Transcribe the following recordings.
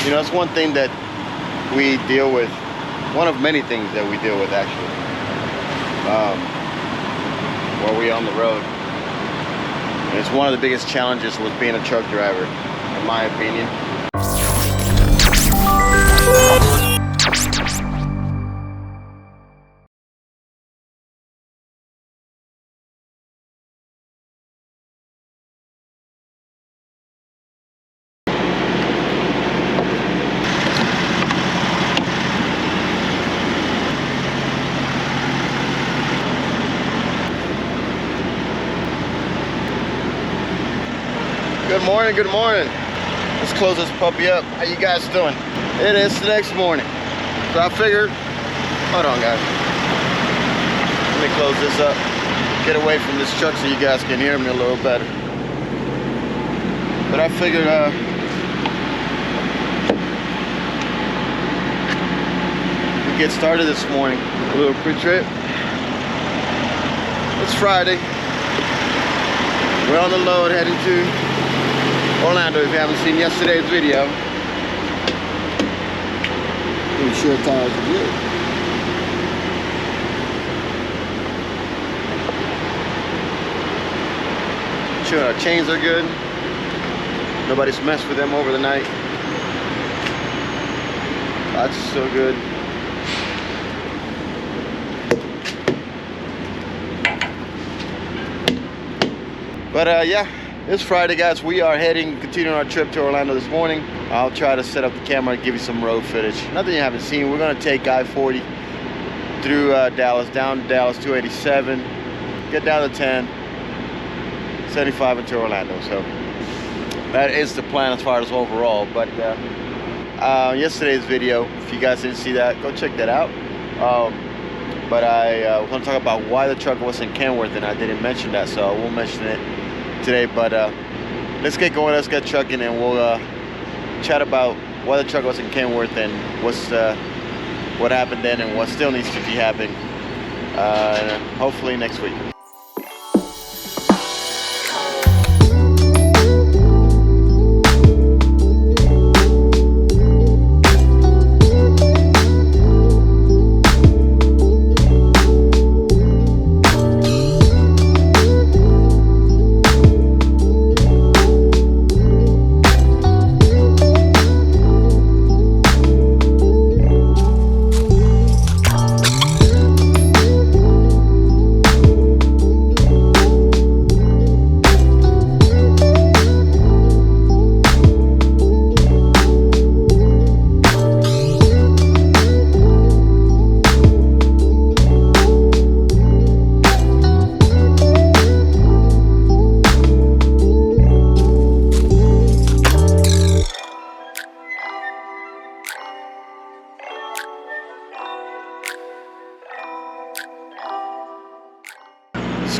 You know, it's one thing that we deal with, one of many things that we deal with actually, while we're on the road. And it's one of the biggest challenges with being a truck driver, in my opinion. Good morning, good morning. Let's close this puppy up. How you guys doing? It is the next morning. So I figured, hold on guys. Let me close this up. Get away from this truck so you guys can hear me a little better. But I figured we get started this morning. A little pre-trip. It's Friday. We're on the load heading to Orlando. If you haven't seen yesterday's video, pretty sure tires are good. Sure, our chains are good. Nobody's messed with them over the night. That's so good. But yeah. It's Friday, guys. We are continuing our trip to Orlando this morning. I'll try to set up the camera and give you some road footage. Nothing you haven't seen. We're going to take I-40 through Dallas, down to Dallas 287, get down to 10, 75 into Orlando. So that is the plan as far as overall. But yesterday's video, if you guys didn't see that, go check that out. But I was going to talk about why the truck was in Kenworth, and I didn't mention that, so I won't mention it today. But let's get going, let's get trucking, and we'll chat about why the truck was in Kenworth and what happened then and what still needs to be happening hopefully next week.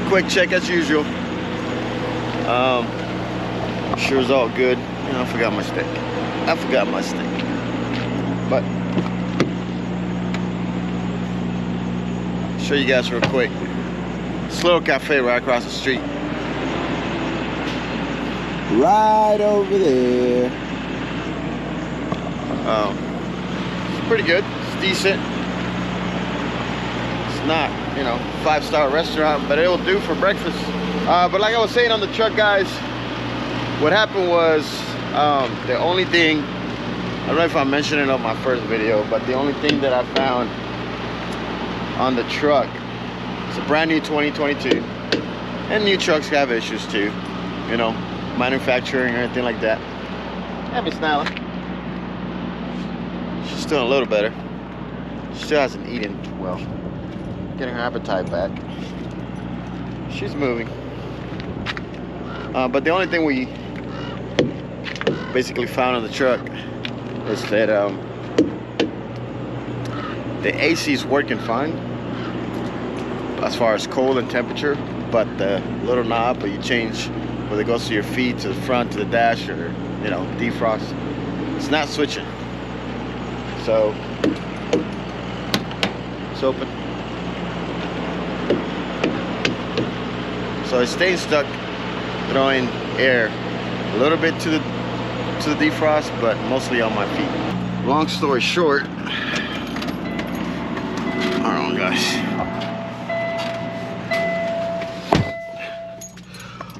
Quick check as usual. Sure is all good. You know, I forgot my stick. But show you guys real quick. This little cafe right across the street. Right over there. It's pretty good. It's decent. It's not, you know, 5-star restaurant, but it'll do for breakfast. But like I was saying on the truck, guys, what happened was the only thing, I don't know if I mentioned it on my first video, but the only thing that I found on the truck, it's a brand new 2022, and new trucks have issues too, you know, manufacturing or anything like that. Yeah, Miss Nyla, she's doing a little better. She still hasn't eaten well. Getting her appetite back. She's moving. But the only thing we basically found on the truck is that the AC is working fine as far as cold and temperature, but the little knob where you change, whether it goes to your feet, to the front, to the dash, or, you know, defrost, it's not switching. So it's open. So it's staying stuck, throwing air a little bit to to the defrost, but mostly on my feet. Long story short, hold on guys.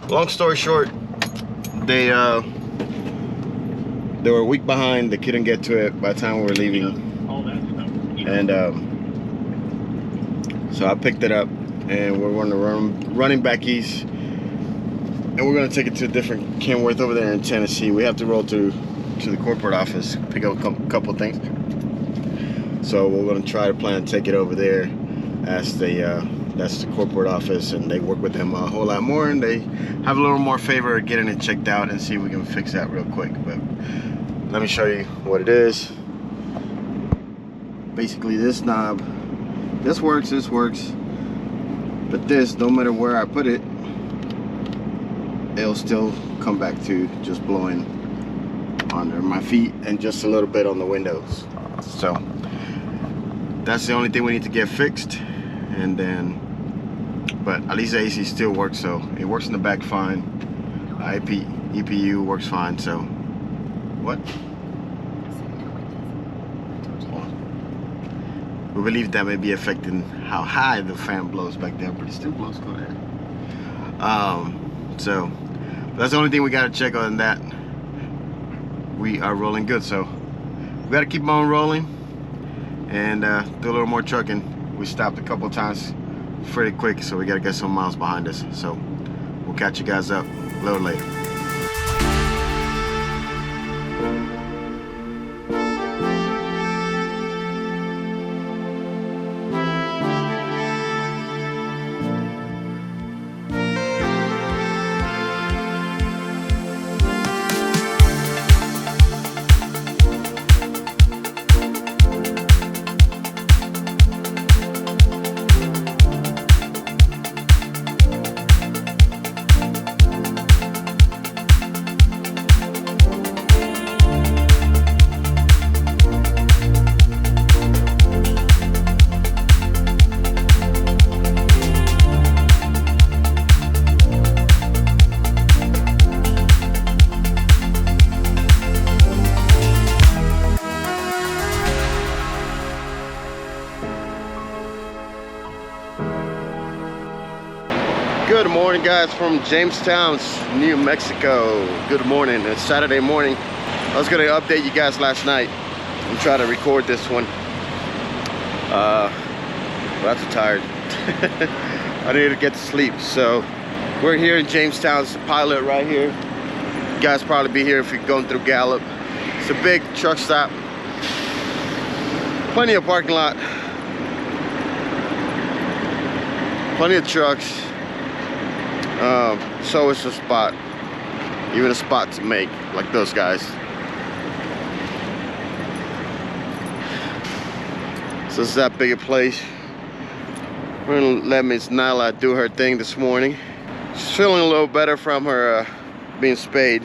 Long story short, they were a week behind. They couldn't get to it by the time we were leaving, and so I picked it up, and we're going to running back east, and we're going to take it to a different Kenworth over there in Tennessee. We have to roll to the corporate office, pick up a couple things. So we're going to try to plan to take it over there, as that's the corporate office, and they work with them a whole lot more, and they have a little more favor at getting it checked out, and see if we can fix that real quick. But let me show you what it is. Basically, this knob, this works, but this, no matter where I put it, it'll still come back to just blowing under my feet and just a little bit on the windows. So that's the only thing we need to get fixed, and then, but at least the AC still works, so it works in the back fine. EPU works fine. So what? We believe that may be affecting how high the fan blows back there, but it still blows good air. So that's the only thing we got to check. On that, we are rolling good. So we got to keep on rolling and do a little more trucking. We stopped a couple times pretty quick, so we got to get some miles behind us. So we'll catch you guys up a little later. Good morning, guys, from Jamestown, New Mexico. Good morning. It's Saturday morning. I was gonna update you guys last night and try to record this one. But I'm too tired. I need to get to sleep. So we're here in Jamestown. It's the pilot right here. You guys probably be here if you're going through Gallup. It's a big truck stop. Plenty of parking lot. Plenty of trucks. So it's a spot, even a spot to make, like those guys. So it's that big a place. We're gonna let Miss Nyla do her thing this morning. She's feeling a little better from her being spayed.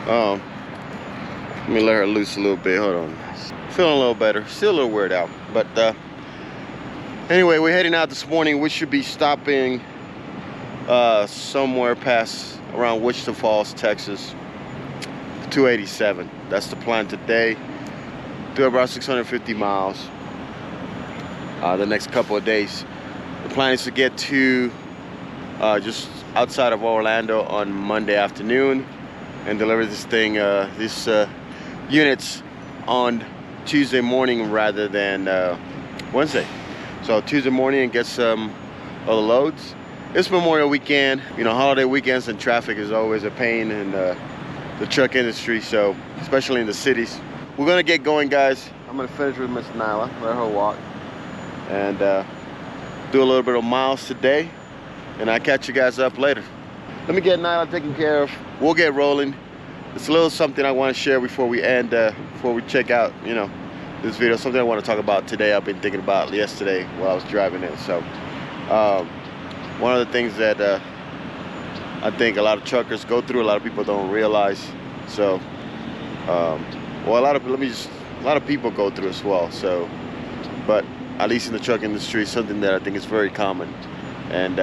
Let me let her loose a little bit. Hold on. Feeling a little better. Still a little weird out, but anyway, we're heading out this morning. We should be stopping somewhere past around Wichita Falls, Texas, 287. That's the plan today. Do about 650 miles the next couple of days. The plan is to get to just outside of Orlando on Monday afternoon and deliver this thing, these units on Tuesday morning rather than Wednesday. So Tuesday morning and get some of the loads. It's Memorial Weekend. You know, holiday weekends and traffic is always a pain in the truck industry, so especially in the cities. We're gonna get going, guys. I'm gonna finish with Miss Nyla, let her walk, and do a little bit of miles today, and I'll catch you guys up later. Let me get Nyla taken care of. We'll get rolling. It's a little something I want to share before we end, before we check out, you know, this video. Something I want to talk about today. I've been thinking about yesterday while I was driving in. So one of the things that I think a lot of truckers go through, a lot of people don't realize. So, well, a lot of people go through as well. So, but at least in the truck industry, something that I think is very common, and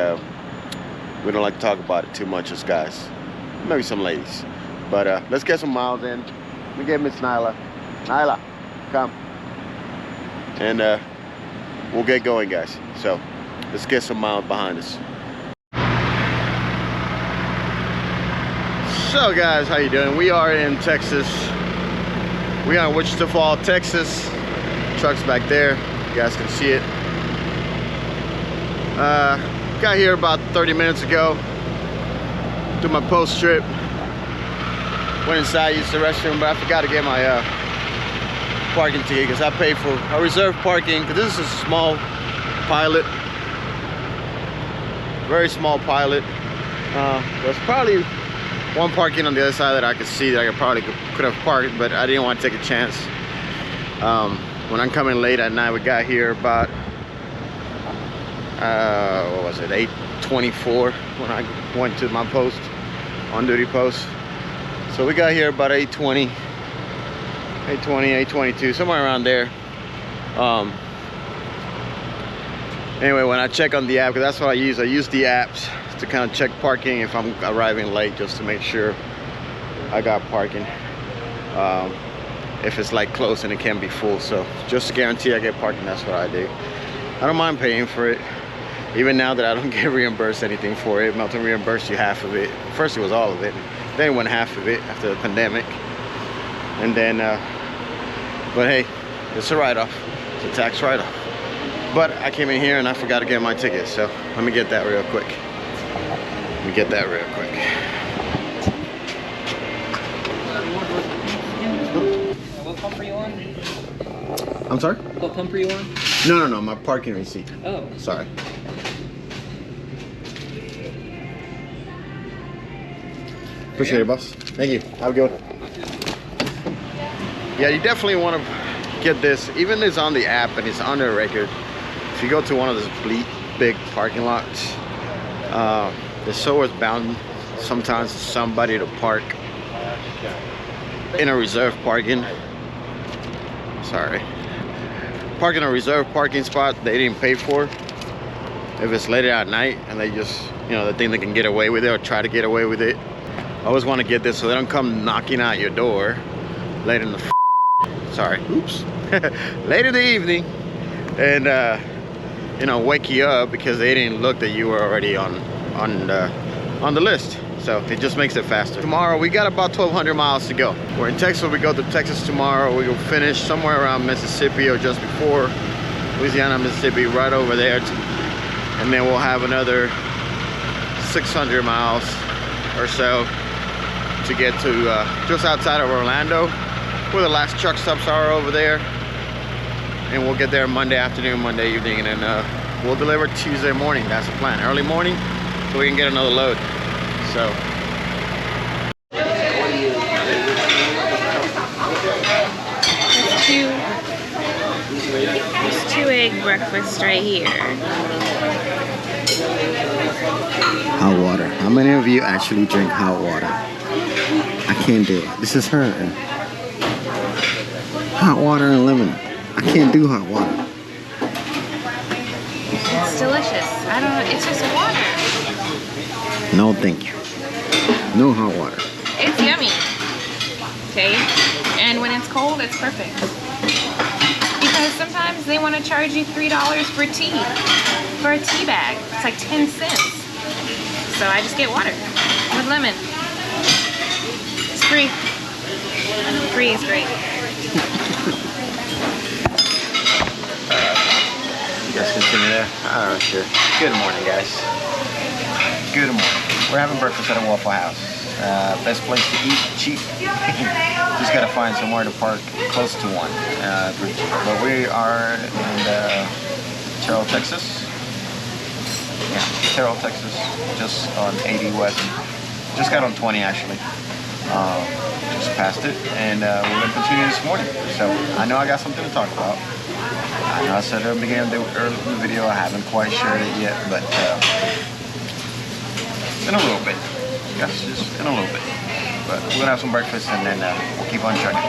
we don't like to talk about it too much as guys. Maybe some ladies, But let's get some miles in. Let me get Miss Nyla. Nyla, come. And we'll get going, guys. So let's get some miles behind us. So guys, how you doing? We are in Texas. We are in Wichita Falls, Texas. Truck's back there. You guys can see it. Got here about 30 minutes ago. Did my post trip. Went inside, used the restroom, but I forgot to get my parking ticket because I paid for a reserved parking. Because this is a small pilot, very small pilot. There's probably one parking on the other side that I could see that I could have parked, but I didn't want to take a chance. When I'm coming late at night, we got here about what was it, 8:24 when I went to my post, on duty post. So we got here about 8:20, 8:22, somewhere around there. Anyway, when I check on the app, because that's what I use the apps to kind of check parking if I'm arriving late, just to make sure I got parking. If it's like close and it can be full, so just to guarantee I get parking, that's what I do. I don't mind paying for it, even now that I don't get reimbursed anything for it. Melton reimbursed you half of it. First it was all of it, then it went half of it after the pandemic, and then but hey, it's a write-off, it's a tax write-off. But I came in here and I forgot to get my ticket, so let me get that real quick. What pump are you on? I'm sorry? What pump are you on? No, my parking receipt. Oh. Sorry. Appreciate it, boss. Thank you. Have a good one. Yeah, you definitely want to get this. Even it's on the app and it's on the record. If you go to one of those big parking lots, there's always bound sometimes somebody to park in a reserved parking. Sorry. Park in a reserved parking spot they didn't pay for. If it's later at night and they just, they think they can get away with it or try to get away with it. I always want to get this so they don't come knocking at your door late in the late in the evening and wake you up because they didn't look that you were already on the list. So it just makes it faster. Tomorrow we got about 1,200 miles to go. We're in Texas. We go to Texas tomorrow. We will finish somewhere around Mississippi or just before Louisiana, Mississippi, right over there, and then we'll have another 600 miles or so to get to just outside of Orlando, where the last truck stops are over there. And we'll get there Monday afternoon, Monday evening, and then we'll deliver Tuesday morning. That's the plan. Early morning, so we can get another load. So. There's two egg breakfast right here. Hot water. How many of you actually drink hot water? I can't do it. This is her. Hot water and lemon. I can't do hot water. It's delicious. I don't know. It's just water. No, thank you. No hot water. It's yummy. Okay? And when it's cold, it's perfect. Because sometimes they want to charge you $3 for tea. For a tea bag. It's like 10 cents. So I just get water with lemon. It's free. Free is great. You guys continue there? Alright, sure. Good morning, guys. Good morning. We're having breakfast at a Waffle House. Best place to eat, cheap. Just gotta find somewhere to park close to one. But we are in Terrell, Texas. Yeah, Terrell, Texas. Just on 80 West. Just got on 20 actually. Just passed it, and we're gonna continue this morning. So I know I got something to talk about. I know I said at the beginning of the video I haven't quite shared it yet, but in a little bit. Yes, just in a little bit. But we're gonna have some breakfast and then we'll keep on trucking.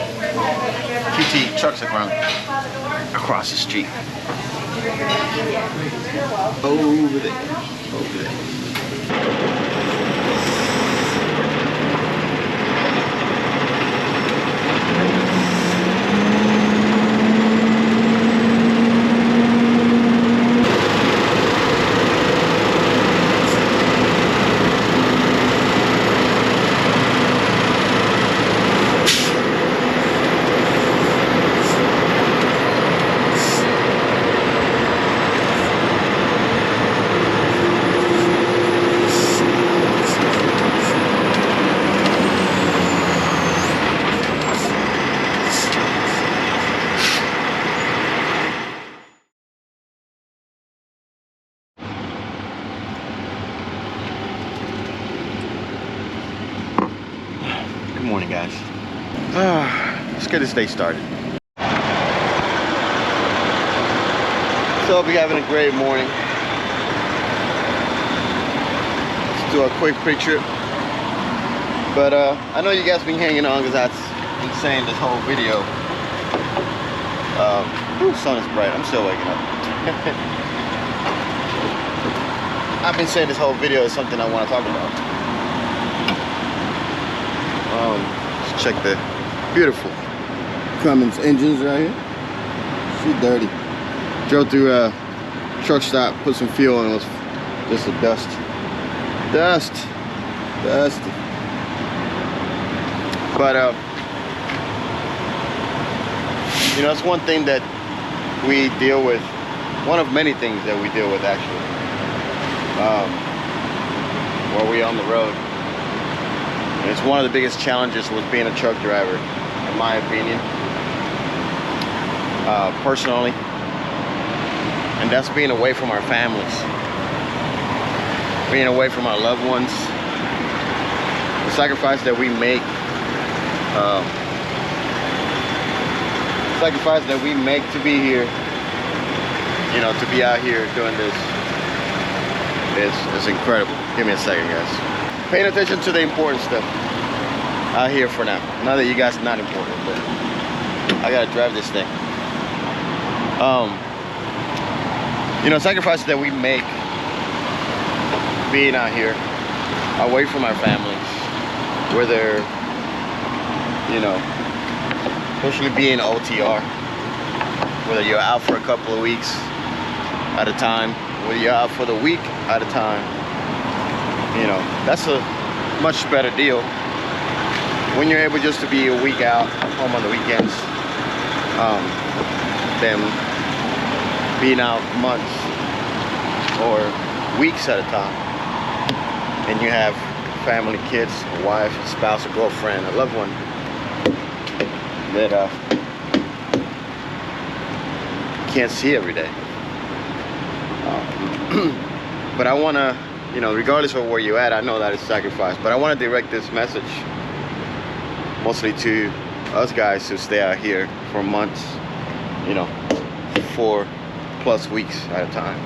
QT trucks across the street. Over there. Over there. let's get this day started. So hope you're having a great morning. Let's do a quick pre-trip. But I know you guys been hanging on because I've been saying this whole video. Ooh, sun is bright. I'm still waking up. I've been saying this whole video is something I want to talk about. Let's check the beautiful Cummins engines right here. She's dirty. Drove through a truck stop, put some fuel, and it was just a dust. Dusty. But you know, it's one thing that we deal with, one of many things that we deal with actually, while we're on the road. And it's one of the biggest challenges with being a truck driver, in my opinion, personally, and that's being away from our families, being away from our loved ones, the sacrifice that we make, to be here, you know, to be out here doing this is incredible. Give me a second, guys. Paying attention to the important stuff out here for now. Not that you guys are not important, but I gotta drive this thing. You know, sacrifices that we make being out here, away from our families, whether, you know, especially being OTR, whether you're out for a couple of weeks at a time, whether you're out for the week at a time, you know, that's a much better deal when you're able just to be a week out home on the weekends, than being out months or weeks at a time, and you have family, kids, a wife, a spouse, a girlfriend, a loved one that can't see every day. But I want to, you know, regardless of where you're at, I know that it's sacrifice, but I want to direct this message mostly to us guys who stay out here for months, you know, 4+ weeks at a time,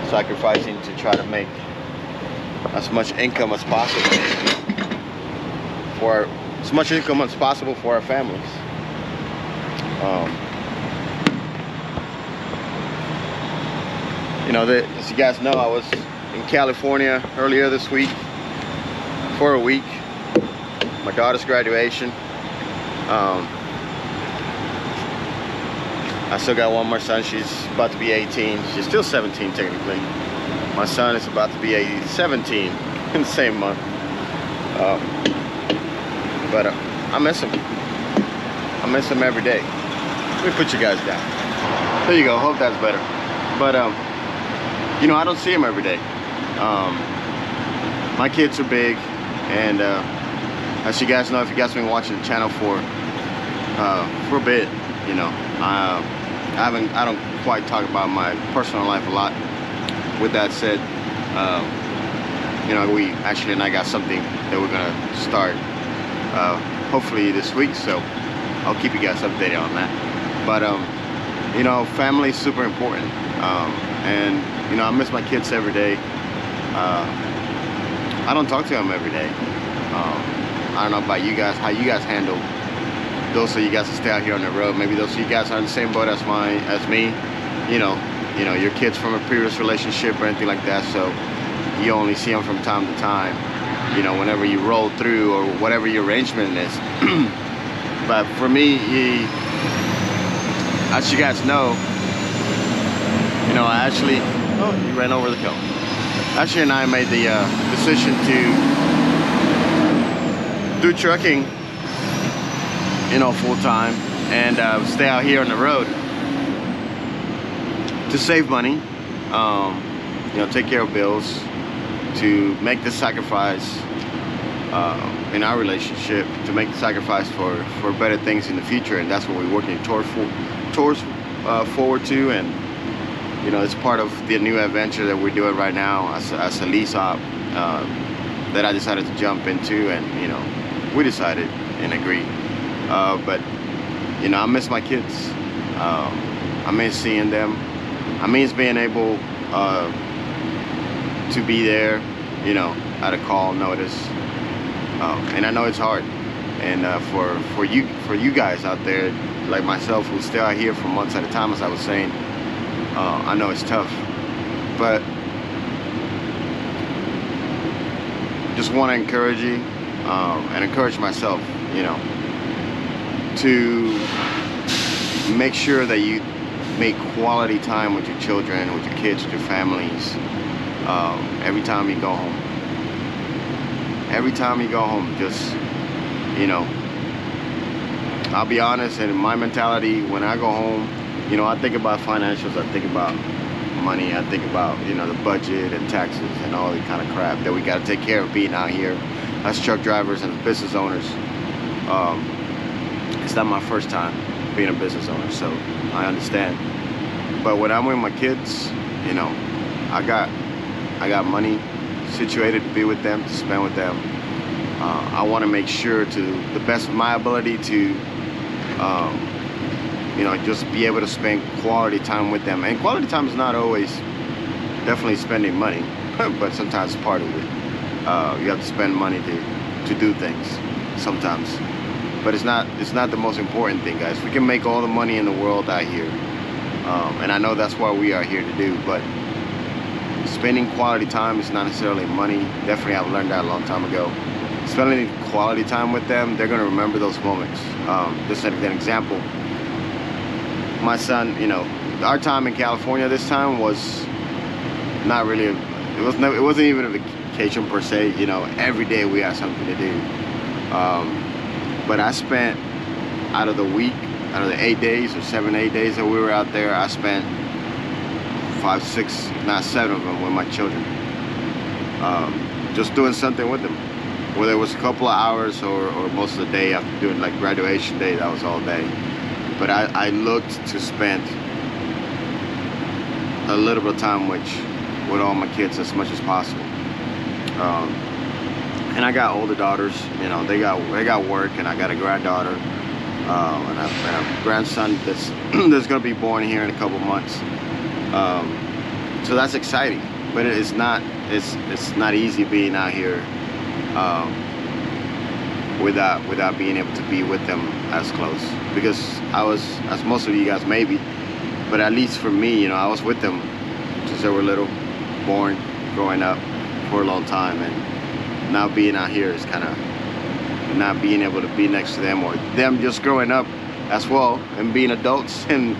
sacrificing to try to make as much income as possible for our families. You know, as you guys know, I was in California earlier this week for a week. My daughter's graduation. I still got one more son. She's about to be 18. She's still 17 technically. My son is about to be 17 in the same month. But I miss him. I miss him every day. Let me put you guys down. There you go. Hope that's better. But you know, I don't see him every day. My kids are big, and as you guys know, if you guys have been watching the channel for a bit, you know, I don't quite talk about my personal life a lot. With that said, you know, we actually and I got something that we're gonna start hopefully this week, so I'll keep you guys updated on that. But you know, family is super important, and you know, I miss my kids every day. I don't talk to them every day. I don't know about you guys, how you guys handle those of you guys that stay out here on the road. Maybe those of you guys are in the same boat as me. You know, your kids from a previous relationship or anything like that, so you only see them from time to time, you know, whenever you roll through or whatever your arrangement is. But for me, as you guys know, you know, I actually, oh, you ran over the coat. Ashley and I made the decision to do trucking, you know, full time, and stay out here on the road to save money, you know, take care of bills, to make the sacrifice in our relationship, to make the sacrifice for better things in the future, and that's what we're working towards forward to. And you know, it's part of the new adventure that we're doing right now as a lease op that I decided to jump into, and you know, we decided and agreed But you know, I miss my kids. I miss seeing them. I miss being able to be there, you know, at a call notice. And I know it's hard. And for you guys out there, like myself, who stay out here for months at a time, as I was saying, I know it's tough. But just want to encourage you and encourage myself, you know, to make sure that you make quality time with your children, with your kids, with your families, every time you go home. Every time you go home, just, you know, I'll be honest, and my mentality when I go home, you know, I think about financials, I think about money, I think about, you know, the budget and taxes and all the kind of crap that we got to take care of being out here as truck drivers and business owners. It's not my first time being a business owner, so I understand. But when I'm with my kids, you know, I got money situated to be with them, to spend with them. I want to make sure, to the best of my ability, to you know, just be able to spend quality time with them. And quality time is not always definitely spending money, but sometimes it's part of it. You have to spend money to do things sometimes, but it's not the most important thing, guys. We can make all the money in the world out here, and I know that's what we are here to do, but spending quality time is not necessarily money. Definitely, I've learned that a long time ago. Spending quality time with them, they're going to remember those moments. Just an example, my son, you know, our time in California this time was not really, it wasn't even a vacation per se. You know, every day we had something to do. But I spent, out of the week, out of the 8 days or 7, 8 days that we were out there, I spent 5, 6, not 7 of them with my children. Just doing something with them. Whether it was a couple of hours or most of the day after doing like graduation day, that was all day. But I looked to spend a little bit of time with all my kids as much as possible. And I got older daughters, you know, they got work, and I got a granddaughter, and a grandson that's gonna be born here in a couple months. So that's exciting, but it's not easy being out here without being able to be with them as close, because I was, as most of you guys maybe, but at least for me, you know, I was with them since they were little, born, growing up for a long time, and now being out here is kind of not being able to be next to them, or them just growing up as well and being adults, and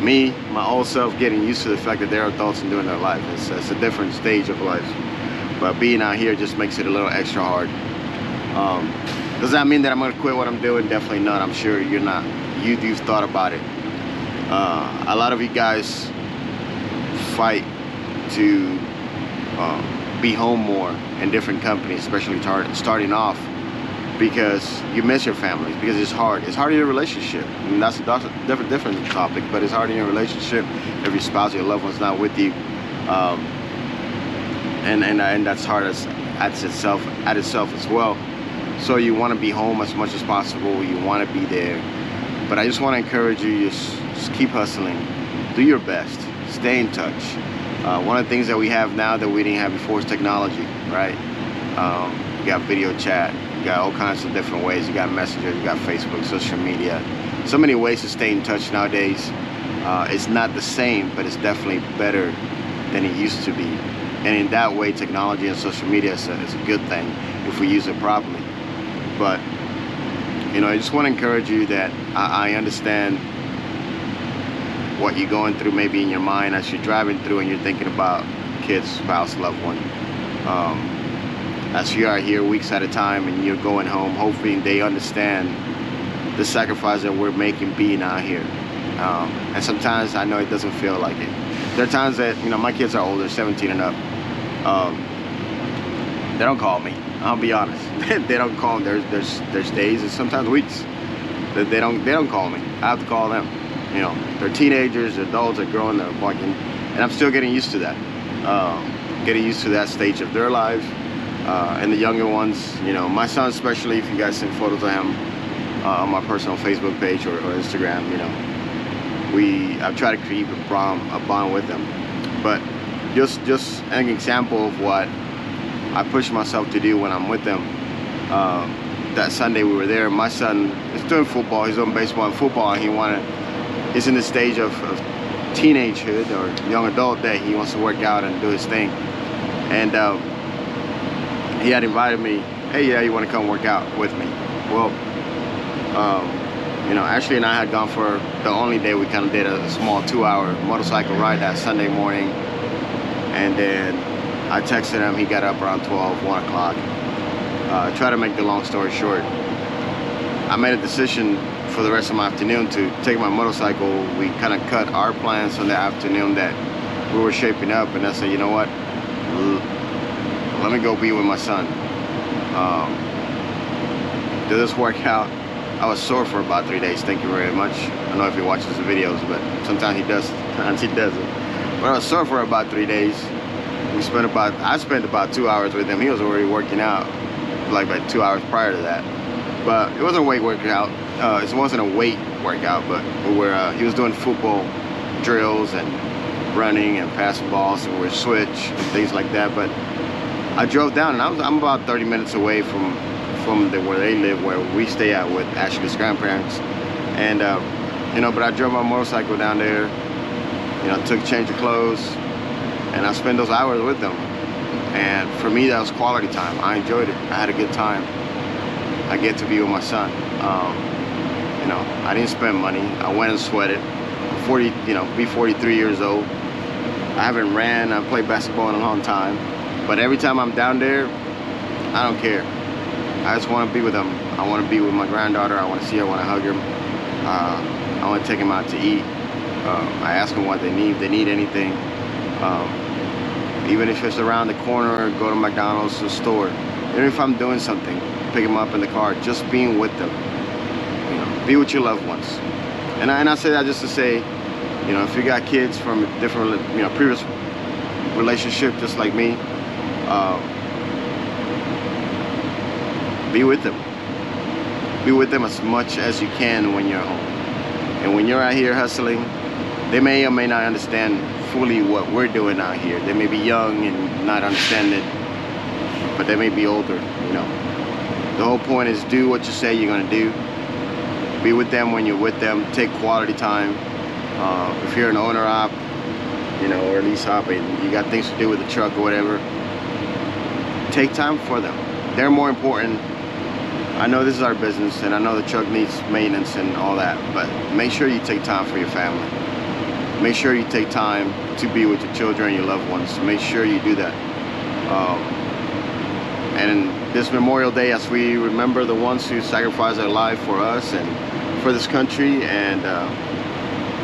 me, my old self, getting used to the fact that they're adults and doing their life. It's a different stage of life, but being out here just makes it a little extra hard. Does that mean that I'm gonna quit what I'm doing? Definitely not. I'm sure you're not. You've thought about it. A lot of you guys fight to be home more in different companies, especially starting off, because you miss your families, because it's hard. It's hard in your relationship. I mean, that's a different topic, but it's hard in your relationship if your spouse, your loved one's not with you, and that's hard at itself as well. So you want to be home as much as possible. You want to be there, but I just want to encourage you, just keep hustling, do your best, stay in touch. One of the things that we have now that we didn't have before is technology, right? You got video chat, you got all kinds of different ways. You got Messenger, you got Facebook, social media. So many ways to stay in touch nowadays. It's not the same, but it's definitely better than it used to be. And in that way, technology and social media is a good thing if we use it properly. But, you know, I just want to encourage you that I understand what you're going through maybe in your mind as you're driving through and you're thinking about kids, spouse, loved one. As you are here weeks at a time and you're going home, hopefully they understand the sacrifice that we're making being out here. And sometimes I know it doesn't feel like it. There are times that, you know, my kids are older, 17 and up. They don't call me. I'll be honest. They don't call me. There's days and sometimes weeks that they don't call me. I have to call them. You know, they're teenagers, they're adults, they're growing, they're walking, and I'm still getting used to that. Getting used to that stage of their life. And the younger ones, you know, my son especially, if you guys seen photos of him, on my personal Facebook page or Instagram. You know, I've tried to create a bond with them. But just an example of what I push myself to do when I'm with them. That Sunday we were there. My son is doing football. He's doing baseball and football, and he's in the stage of teenagehood or young adult that he wants to work out and do his thing. And he had invited me, hey, yeah, you want to come work out with me? Well, you know, Ashley and I had gone for the only day we kind of did a small 2-hour motorcycle ride that Sunday morning. And then I texted him. He got up around 1 o'clock. Try to make the long story short, I made a decision for the rest of my afternoon to take my motorcycle. We kind of cut our plans on the afternoon that we were shaping up, and I said, you know what, let me go be with my son. Did this work out? I was sore for about 3 days. Thank you very much. I don't know if he watches the videos, but sometimes he does, sometimes he doesn't. But I was sore for about 3 days. I spent about 2 hours with him. He was already working out like 2 hours prior to that. But it wasn't a weight workout. It wasn't a weight workout, but he was doing football drills and running and passing balls, and we're switch and things like that. But I drove down, and I'm about 30 minutes away from where they live, where we stay at with Ashley's grandparents. And you know, but I drove my motorcycle down there. You know, took a change of clothes, and I spent those hours with them. And for me, that was quality time. I enjoyed it. I had a good time. I get to be with my son. You know, I didn't spend money. I went and sweated. Be 43 years old. I haven't ran. I played basketball in a long time. But every time I'm down there, I don't care. I just want to be with them. I want to be with my granddaughter. I want to see her. I want to hug her. I want to take them out to eat. I ask them what they need. If they need anything. Even if it's around the corner, go to McDonald's, the store. Even if I'm doing something, pick them up in the car, just being with them. You know, be with your loved ones. And I say that just to say, you know, if you got kids from a different, you know, previous relationship, just like me, be with them. Be with them as much as you can when you're home. And when you're out here hustling, they may or may not understand fully what we're doing out here. They may be young and not understand it, but they may be older, you know. The whole point is do what you say you're gonna do. Be with them when you're with them. Take quality time. If you're an owner op, you know, or a lease op, and you got things to do with the truck or whatever, take time for them. They're more important. I know this is our business, and I know the truck needs maintenance and all that, but make sure you take time for your family. Make sure you take time to be with your children and your loved ones. Make sure you do that. And this Memorial Day, as we remember the ones who sacrificed their life for us and for this country, and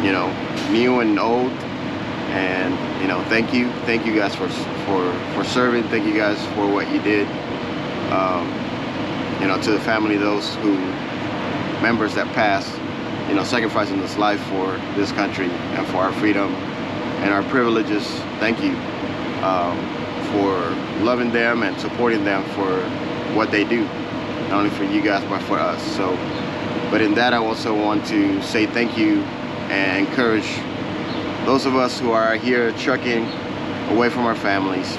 you know, new and old, and you know, thank you guys for serving. Thank you guys for what you did. You know, to the family, those members that passed, you know, sacrificing this life for this country and for our freedom and our privileges. Thank you for loving them and supporting them for what they do, not only for you guys but for us. So, but in that, I also want to say thank you and encourage those of us who are here trucking away from our families,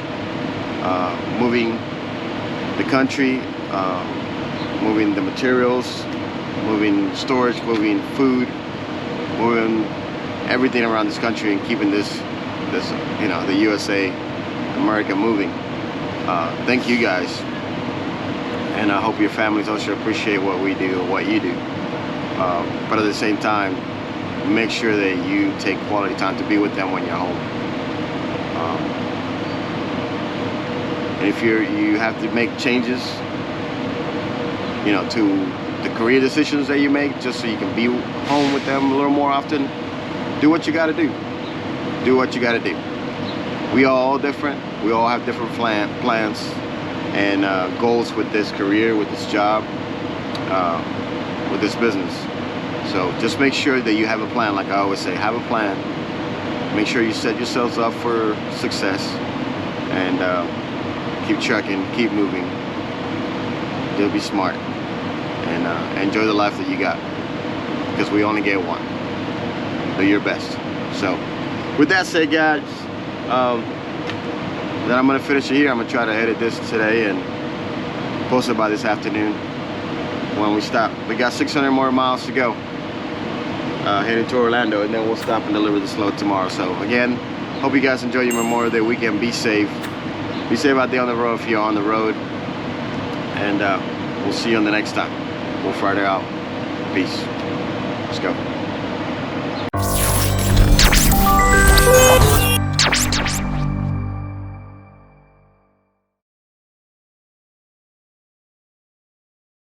moving the country, moving the materials, moving storage, moving food, moving everything around this country, and keeping this, you know, the USA, America moving. Thank you guys, and I hope your families also appreciate what we do and what you do. But at the same time, make sure that you take quality time to be with them when you're home. And if you have to make changes, you know, to the career decisions that you make, just so you can be home with them a little more often, do what you got to do. Do what you got to do. We are all different. We all have different plans and goals with this career, with this job, with this business. So just make sure that you have a plan. Like I always say, have a plan. Make sure you set yourselves up for success, and keep trucking, keep moving. You'll be smart. and enjoy the life that you got, because we only get one. Do your best. So with that said, guys, then I'm gonna finish it here. I'm gonna try to edit this today and post it by this afternoon when we stop. We got 600 more miles to go, heading to Orlando, and then we'll stop and deliver this load tomorrow. So again, hope you guys enjoy your Memorial Day weekend. Be safe. Be safe out there on the road if you're on the road. And we'll see you on the next time. We'll Friday out. Peace. Let's go.